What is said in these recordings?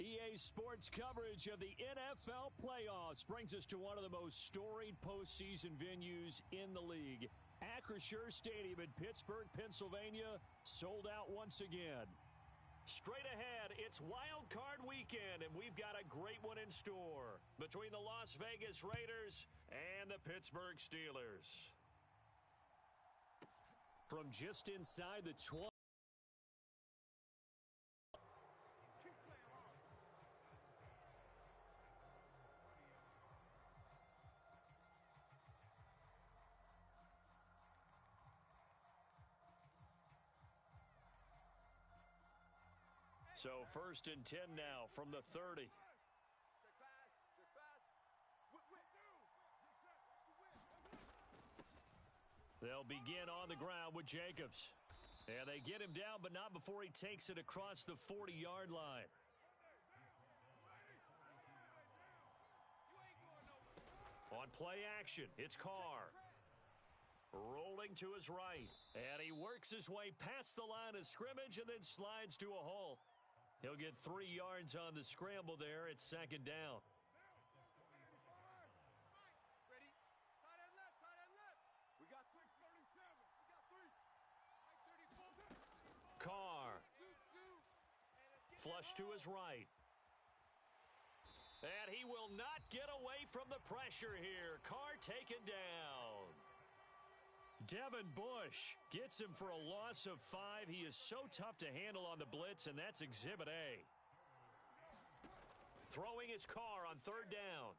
EA Sports coverage of the NFL playoffs brings us to one of the most storied postseason venues in the league. Acrisure Stadium in Pittsburgh, Pennsylvania, sold out once again. Straight ahead, it's Wild Card Weekend, and we've got a great one in store between the Las Vegas Raiders and the Pittsburgh Steelers. From just inside the 20. So 1st and 10 now from the 30. They'll begin on the ground with Jacobs. And they get him down, but not before he takes it across the 40-yard line. On play action, it's Carr. Rolling to his right. And he works his way past the line of scrimmage and then slides to a halt. He'll get 3 yards on the scramble there. It's 2nd down. Ready? Tight end left, tight end left. We got 637. We got 3. 34. Carr. Flush to his right. And he will not get away from the pressure here. Carr taken down. Devin Bush gets him for a loss of 5. He is so tough to handle on the blitz, and that's Exhibit A. Throwing his Carr on 3rd down.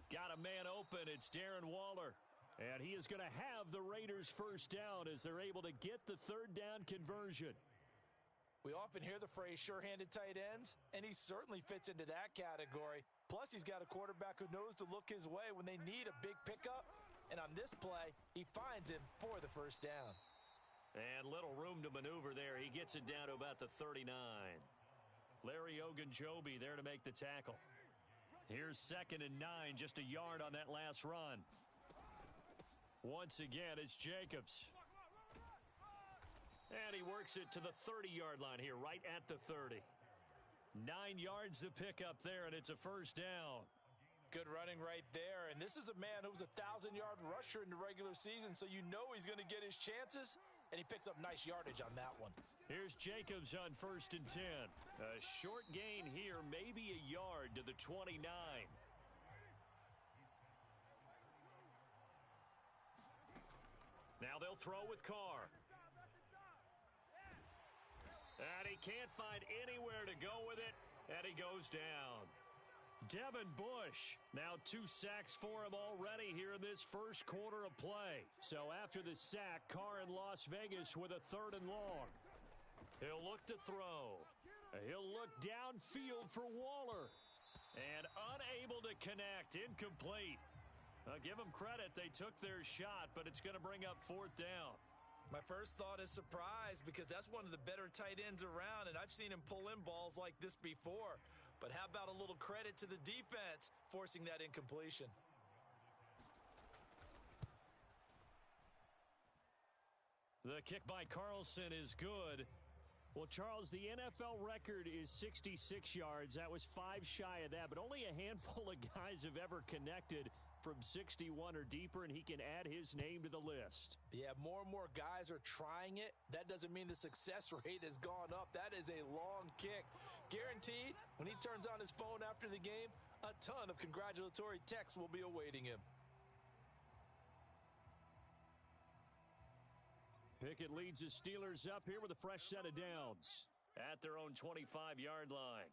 Got a man open. It's Darren Waller. And he is going to have the Raiders' 1st down as they're able to get the 3rd down conversion. We often hear the phrase sure-handed tight ends, and he certainly fits into that category. Plus, he's got a quarterback who knows to look his way when they need a big pickup. And on this play, he finds him for the 1st down. And little room to maneuver there. He gets it down to about the 39. Larry Ogunjobi there to make the tackle. Here's 2nd and 9, just a yard on that last run. Once again, it's Jacobs. And he works it to the 30-yard line here, right at the 30. 9 yards to pick up there, and it's a 1st down. Good running right there. And this is a man who was a 1,000-yard rusher in the regular season, so you know he's going to get his chances, and he picks up nice yardage on that one. Here's Jacobs on 1st and 10. A short gain here, maybe a yard to the 29. Now they'll throw with Carr. And he can't find anywhere to go with it, and he goes down. Devin Bush, now 2 sacks for him already here in this 1st quarter of play. So after the sack, Carr in Las Vegas with a 3rd and long. He'll look to throw. He'll look downfield for Waller. And unable to connect, incomplete. I'll give them credit, they took their shot, but it's going to bring up 4th down. My first thought is surprise because that's one of the better tight ends around, and I've seen him pull in balls like this before. But how about a little credit to the defense forcing that incompletion? The kick by Carlson is good. Well, Charles, the NFL record is 66 yards. That was 5 shy of that, but only a handful of guys have ever connected from 61 or deeper, and he can add his name to the list. Yeah, more and more guys are trying it. That doesn't mean the success rate has gone up. That is a long kick. Guaranteed, when he turns on his phone after the game, a ton of congratulatory texts will be awaiting him. Pickett leads his Steelers up here with a fresh set of downs at their own 25-yard line.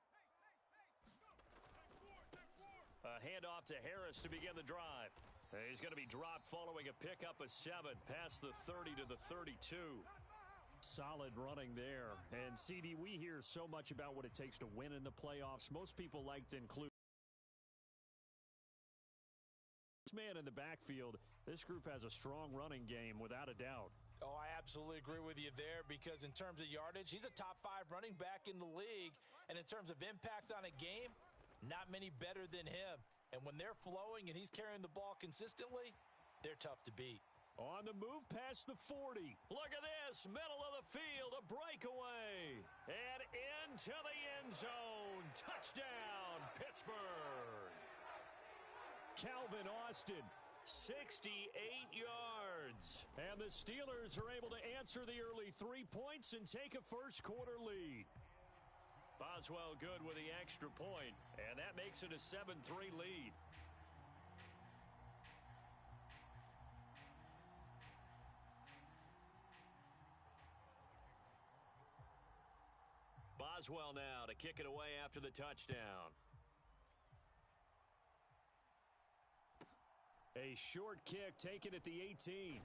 A handoff to Harris to begin the drive. He's going to be dropped following a pickup of 7 past the 30 to the 32. Solid running there. And, CD, we hear so much about what it takes to win in the playoffs. Most people like to include this man in the backfield. This group has a strong running game without a doubt. Oh, I absolutely agree with you there because in terms of yardage, he's a top 5 running back in the league. And in terms of impact on a game, not many better than him. And when they're flowing and he's carrying the ball consistently, they're tough to beat. On the move past the 40. Look at this, middle of the field, a breakaway. And into the end zone. Touchdown, Pittsburgh. Calvin Austin, 68 yards. And the Steelers are able to answer the early 3 points and take a first quarter lead. Boswell good with the extra point, and that makes it a 7-3 lead. Boswell now to kick it away after the touchdown. A short kick taken at the 18.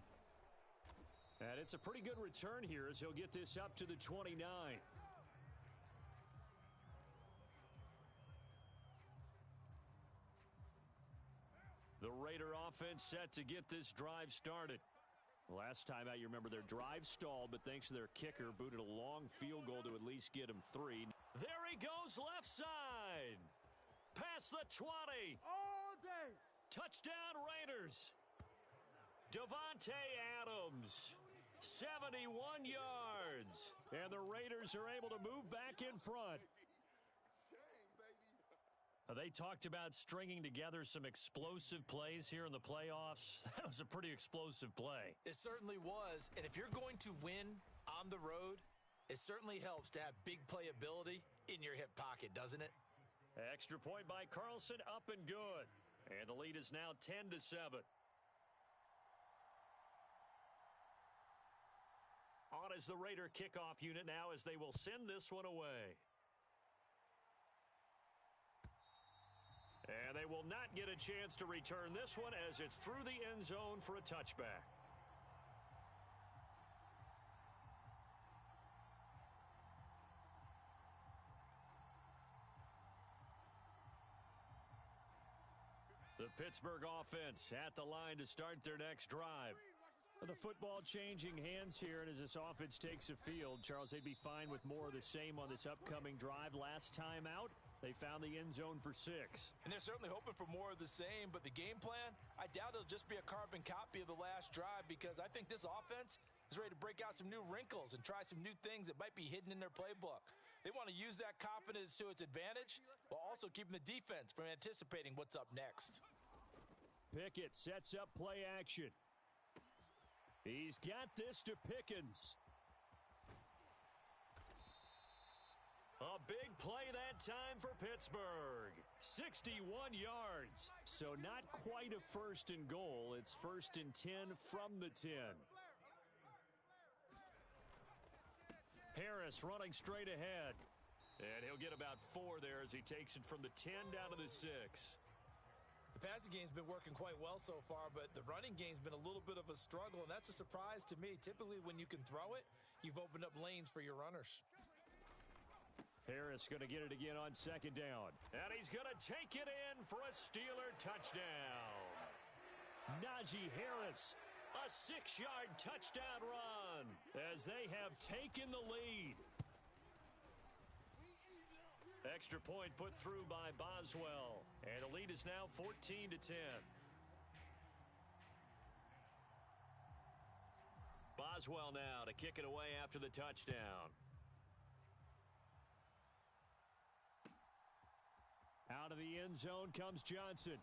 And it's a pretty good return here as he'll get this up to the 29. The Raider offense set to get this drive started. Last time out, you remember their drive stalled, but thanks to their kicker, booted a long field goal to at least get him 3. There he goes left side. Past the 20. All day. Touchdown Raiders. Davante Adams, 71 yards. And the Raiders are able to move back in front. They talked about stringing together some explosive plays here in the playoffs. That was a pretty explosive play. It certainly was. And if you're going to win on the road, it certainly helps to have big playability in your hip pocket, doesn't it? Extra point by Carlson, up and good. And the lead is now 10-7. On is the Raider kickoff unit now as they will send this one away. And they will not get a chance to return this one as it's through the end zone for a touchback. The Pittsburgh offense at the line to start their next drive. The football changing hands here, and as this offense takes a field, Charles, they'd be fine with more of the same on this upcoming drive. Last time out, they found the end zone for 6. And they're certainly hoping for more of the same, but the game plan, I doubt it'll just be a carbon copy of the last drive because I think this offense is ready to break out some new wrinkles and try some new things that might be hidden in their playbook. They want to use that confidence to its advantage while also keeping the defense from anticipating what's up next. Pickett sets up play action. He's got this to Pickens. A big play that time for Pittsburgh. 61 yards. So not quite a first and goal. It's first and 10 from the 10. Harris running straight ahead. And he'll get about 4 there as he takes it from the 10 down to the 6. The passing game's been working quite well so far, but the running game's been a little bit of a struggle, and that's a surprise to me. Typically, when you can throw it, you've opened up lanes for your runners. Harris going to get it again on second down. And he's going to take it in for a Steeler touchdown. Najee Harris, a 6-yard touchdown run as they have taken the lead. Extra point put through by Boswell. And the lead is now 14-10. Boswell now to kick it away after the touchdown. Out of the end zone comes Johnson.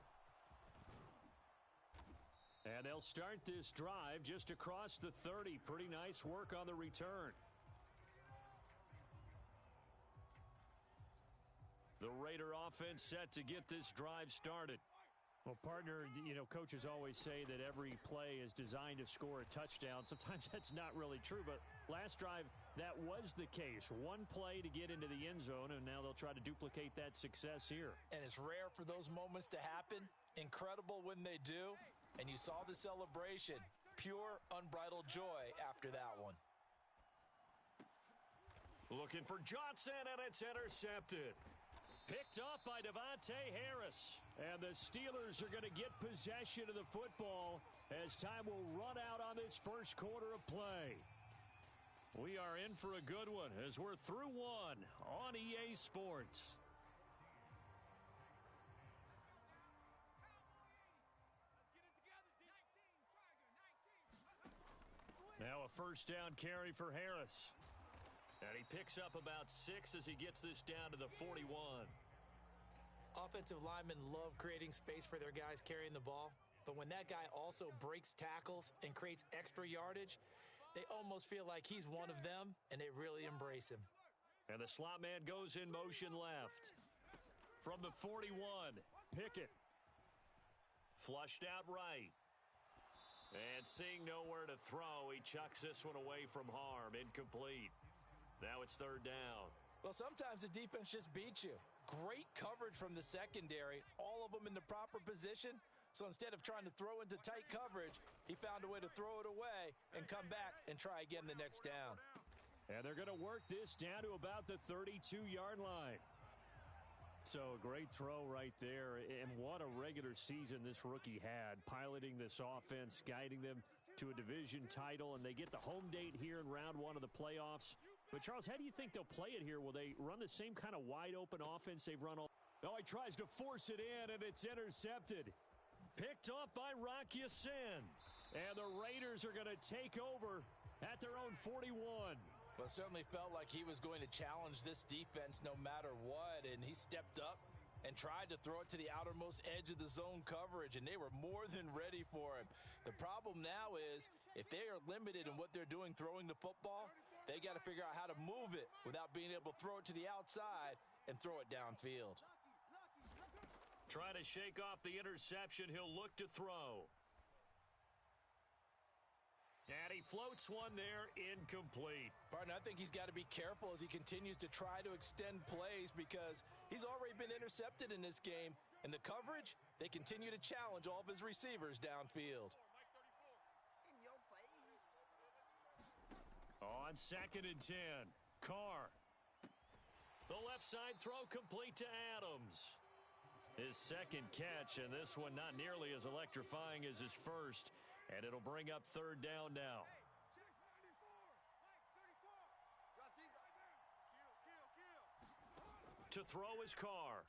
And they'll start this drive just across the 30. Pretty nice work on the return. The Raider offense set to get this drive started. Well, partner, you know, coaches always say that every play is designed to score a touchdown. Sometimes that's not really true, but last drive, that was the case. One play to get into the end zone, and now they'll try to duplicate that success here. And it's rare for those moments to happen. Incredible when they do. And you saw the celebration. Pure, unbridled joy after that one. Looking for Johnson, and it's intercepted. Picked up by Davante Harris. And the Steelers are going to get possession of the football as time will run out on this first quarter of play. We are in for a good one as we're through one on EA Sports. Now a first down carry for Harris. And he picks up about 6 as he gets this down to the 41. Offensive linemen love creating space for their guys carrying the ball, but when that guy also breaks tackles and creates extra yardage, they almost feel like he's one of them, and they really embrace him. And the slot man goes in motion left. From the 41, Pickett. Flushed out right. And seeing nowhere to throw, he chucks this one away from harm. Incomplete. Now it's third down. Well, sometimes the defense just beats you. Great coverage from the secondary, all of them in the proper position. So instead of trying to throw into tight coverage, he found a way to throw it away and come back and try again the next down. And they're going to work this down to about the 32-yard line. So a great throw right there, and what a regular season this rookie had, piloting this offense, guiding them to a division title, and they get the home date here in round 1 of the playoffs. But, Charles, how do you think they'll play it here? Will they run the same kind of wide-open offense they've run all? Oh, he tries to force it in, and it's intercepted. Picked up by Rock Ya-Sin. And the Raiders are going to take over at their own 41. Well, it certainly felt like he was going to challenge this defense no matter what, and he stepped up and tried to throw it to the outermost edge of the zone coverage, and they were more than ready for him. The problem now is if they are limited in what they're doing throwing the football, they got to figure out how to move it without being able to throw it to the outside and throw it downfield. Trying to shake off the interception, he'll look to throw. And he floats one there, incomplete. Barton, I think he's got to be careful as he continues to try to extend plays because he's already been intercepted in this game. And the coverage, they continue to challenge all of his receivers downfield. On 2nd and 10, Carr. The left side throw complete to Adams. His second catch, and this one not nearly as electrifying as his first. And it'll bring up third down now. To throw is Carr.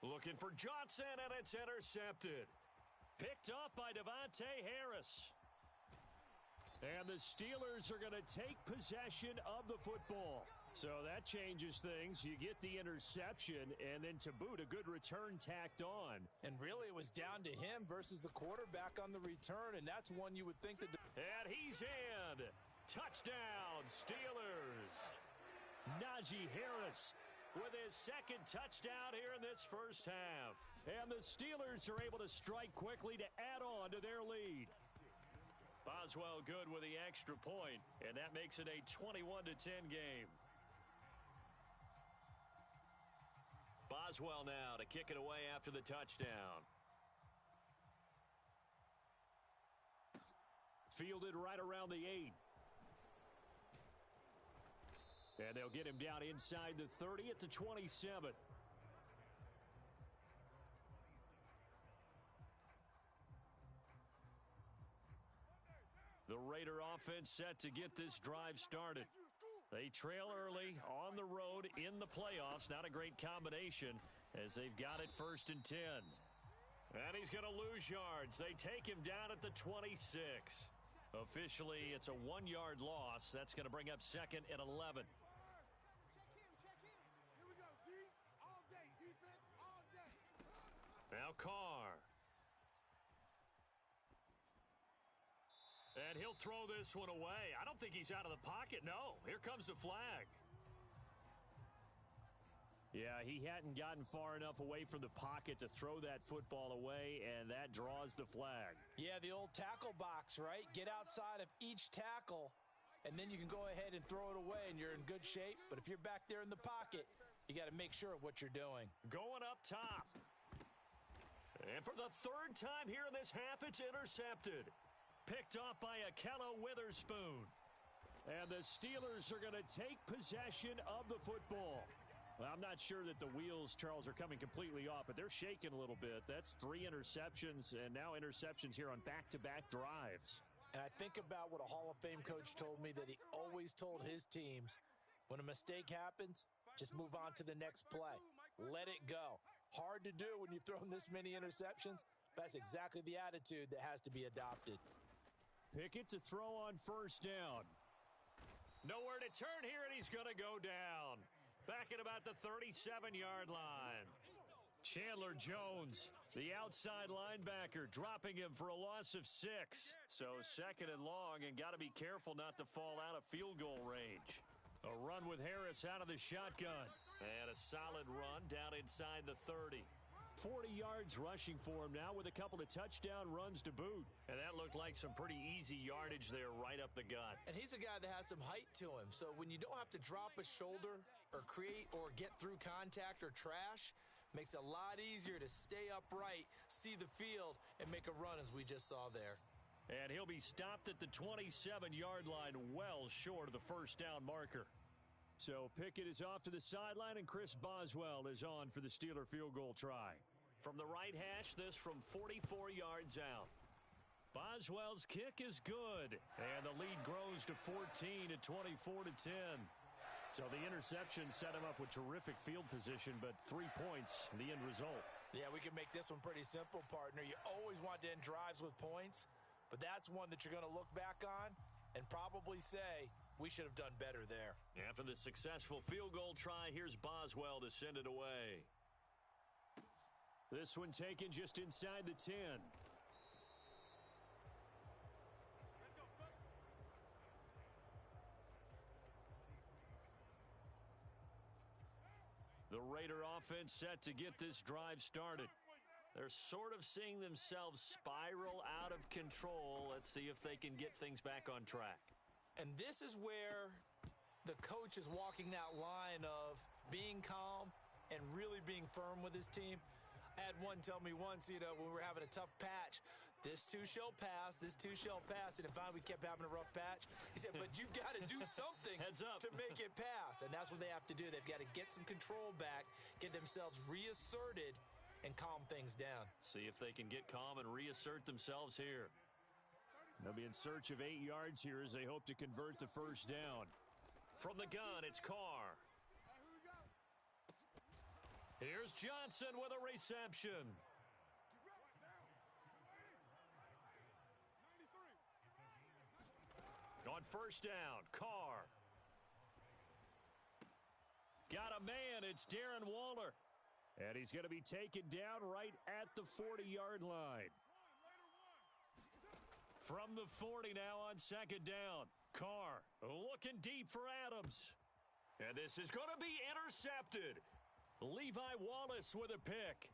Looking for Johnson, and it's intercepted. Picked up by Devontae Harris. And the Steelers are going to take possession of the football. So that changes things. You get the interception, and then to boot, a good return tacked on. And really, it was down to him versus the quarterback on the return, and that's one you would think that... And he's in. Touchdown, Steelers. Najee Harris with his second touchdown here in this first half. And the Steelers are able to strike quickly to add on to their lead. Boswell good with the extra point, and that makes it a 21-10 game. Boswell now to kick it away after the touchdown. Fielded right around the 8. And they'll get him down inside the 30 at the 27. The Raider offense set to get this drive started. They trail early on the road in the playoffs. Not a great combination as they've got it 1st and 10. And he's going to lose yards. They take him down at the 26. Officially, it's a 1-yard loss. That's going to bring up 2nd and 11. Now Carr. And he'll throw this one away. I don't think he's out of the pocket. No, here comes the flag. Yeah, he hadn't gotten far enough away from the pocket to throw that football away, and that draws the flag. Yeah, the old tackle box, right? Get outside of each tackle, and then you can go ahead and throw it away, and you're in good shape. But if you're back there in the pocket, you got to make sure of what you're doing. Going up top. And for the 3rd time here in this half, it's intercepted. Picked off by Ahkello Witherspoon. And the Steelers are going to take possession of the football. Well, I'm not sure that the wheels, Charles, are coming completely off, but they're shaking a little bit. That's 3 interceptions, and now interceptions here on back-to-back drives. And I think about what a Hall of Fame coach told me that he always told his teams, when a mistake happens, just move on to the next play. Let it go. Hard to do when you've thrown this many interceptions. That's exactly the attitude that has to be adopted. Pickett to throw on 1st down. Nowhere to turn here, and he's going to go down. Back at about the 37-yard line. Chandler Jones, the outside linebacker, dropping him for a loss of 6. So second and long, and got to be careful not to fall out of field goal range. A run with Harris out of the shotgun. And a solid run down inside the 30. 40 yards rushing for him now with a couple of touchdown runs to boot. And that looked like some pretty easy yardage there right up the gut. And he's a guy that has some height to him. So when you don't have to drop a shoulder or create or get through contact or trash, makes it a lot easier to stay upright, see the field, and make a run as we just saw there. And he'll be stopped at the 27-yard line, well short of the first down marker. So Pickett is off to the sideline, and Chris Boswell is on for the Steeler field goal try. From the right hash, this from 44 yards out. Boswell's kick is good, and the lead grows to 14 at 24-10. So the interception set him up with terrific field position, but 3 points, the end result. Yeah, we can make this one pretty simple, partner. You always want to end drives with points, but that's one that you're going to look back on and probably say, we should have done better there. After the successful field goal try, here's Boswell to send it away. This one taken just inside the 10. The Raider offense set to get this drive started. They're sort of seeing themselves spiral out of control. Let's see if they can get things back on track. And this is where the coach is walking that line of being calm and really being firm with his team. I had one tell me once, when we were having a tough patch, this too shall pass, this too shall pass. And finally we kept having a rough patch. He said, but you've got to do something Heads up. to make it pass. And that's what they have to do. They've got to get some control back, get themselves reasserted, and calm things down. See if they can get calm and reassert themselves here. They'll be in search of 8 yards here as they hope to convert the first down. From the gun, it's Carr. Here's Johnson with a reception. On first down, Carr. Got a man, it's Darren Waller. And he's going to be taken down right at the 40-yard line. From the 40 now on second down. Carr looking deep for Adams. And this is going to be intercepted. Levi Wallace with a pick.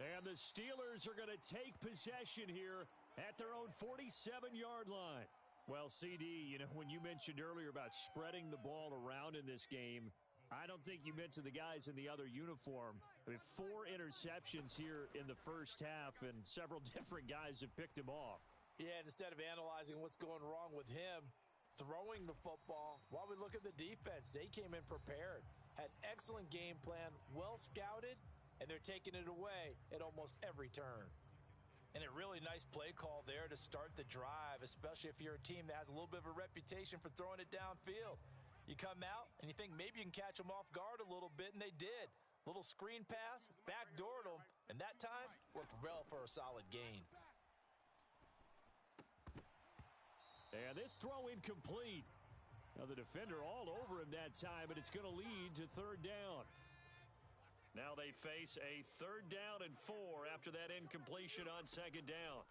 And the Steelers are going to take possession here at their own 47-yard line. Well, CD, when you mentioned earlier about spreading the ball around in this game, I don't think you mentioned the guys in the other uniform. I mean, 4 interceptions here in the first half, and several different guys have picked him off. Yeah, and instead of analyzing what's going wrong with him, throwing the football, while we look at the defense, they came in prepared, had an excellent game plan, well scouted, and they're taking it away at almost every turn. And a really nice play call there to start the drive, especially if you're a team that has a little bit of a reputation for throwing it downfield. You come out and you think maybe you can catch them off guard a little bit, and they did. Little screen pass, backdoored them, and that time worked well for a solid gain. And this throw incomplete. Now the defender all over him that time, but it's going to lead to third down. Now they face a 3rd down and 4 after that incompletion on second down.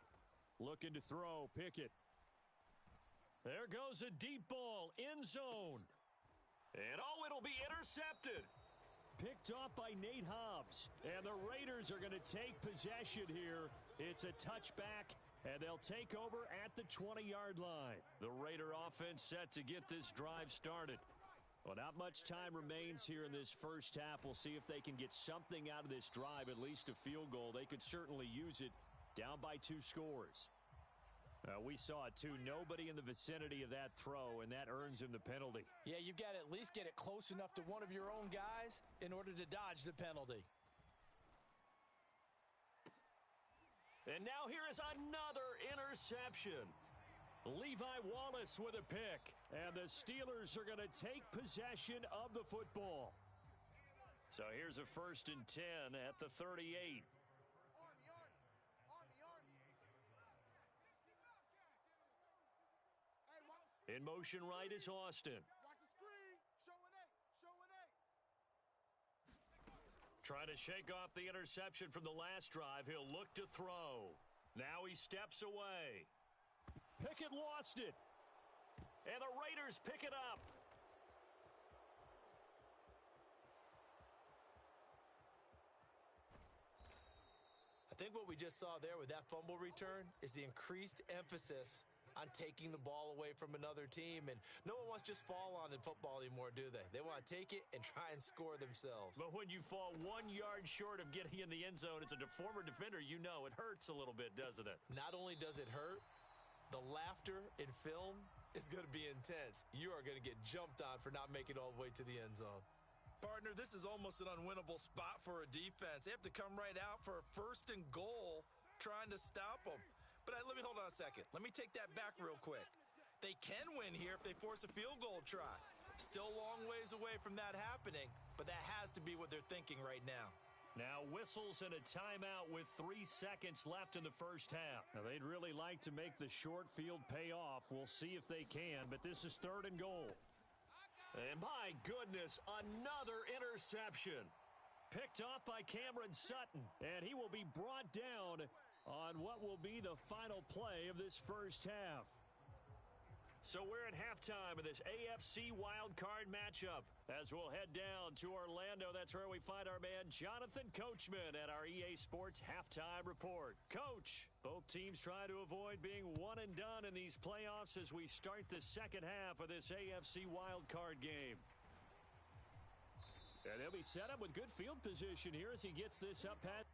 Looking to throw, Pickett. There goes a deep ball, end zone. And it'll be intercepted. Picked off by Nate Hobbs. And the Raiders are going to take possession here. It's a touchback, and they'll take over at the 20-yard line. The Raider offense set to get this drive started. Well, not much time remains here in this first half. We'll see if they can get something out of this drive, at least a field goal. They could certainly use it down by 2 scores. We saw it, too. Nobody in the vicinity of that throw, and that earns him the penalty. Yeah, you've got to at least get it close enough to one of your own guys in order to dodge the penalty. And now here is another interception. Levi Wallace with a pick. And the Steelers are going to take possession of the football. So here's a 1st and 10 at the 38. In motion right is Austin. Watch the screen. Show an eight. Show an eight. Trying to shake off the interception from the last drive. He'll look to throw. Now he steps away. Pickett lost it. And the Raiders pick it up. I think what we just saw there with that fumble return is the increased emphasis on taking the ball away from another team. And no one wants to just fall on in football anymore, do they? They want to take it and try and score themselves. But when you fall 1 yard short of getting in the end zone as a former defender, you know it hurts a little bit, doesn't it? Not only does it hurt, the laughter in film is going to be intense. You are going to get jumped on for not making it all the way to the end zone. Partner, this is almost an unwinnable spot for a defense. They have to come right out for a 1st and goal trying to stop them. But let me hold on a second. Let me take that back real quick. They can win here if they force a field goal try. Still a long ways away from that happening, but that has to be what they're thinking right now. Now whistles and a timeout with 3 seconds left in the first half. Now they'd really like to make the short field pay off. We'll see if they can, but this is 3rd and goal. And my goodness, another interception. Picked off by Cameron Sutton. And he will be brought down on what will be the final play of this first half. So we're at halftime of this AFC wildcard matchup. As we'll head down to Orlando, that's where we find our man Jonathan Coachman at our EA Sports Halftime Report. Coach, both teams try to avoid being one and done in these playoffs as we start the second half of this AFC wildcard game. And he'll be set up with good field position here as he gets this up past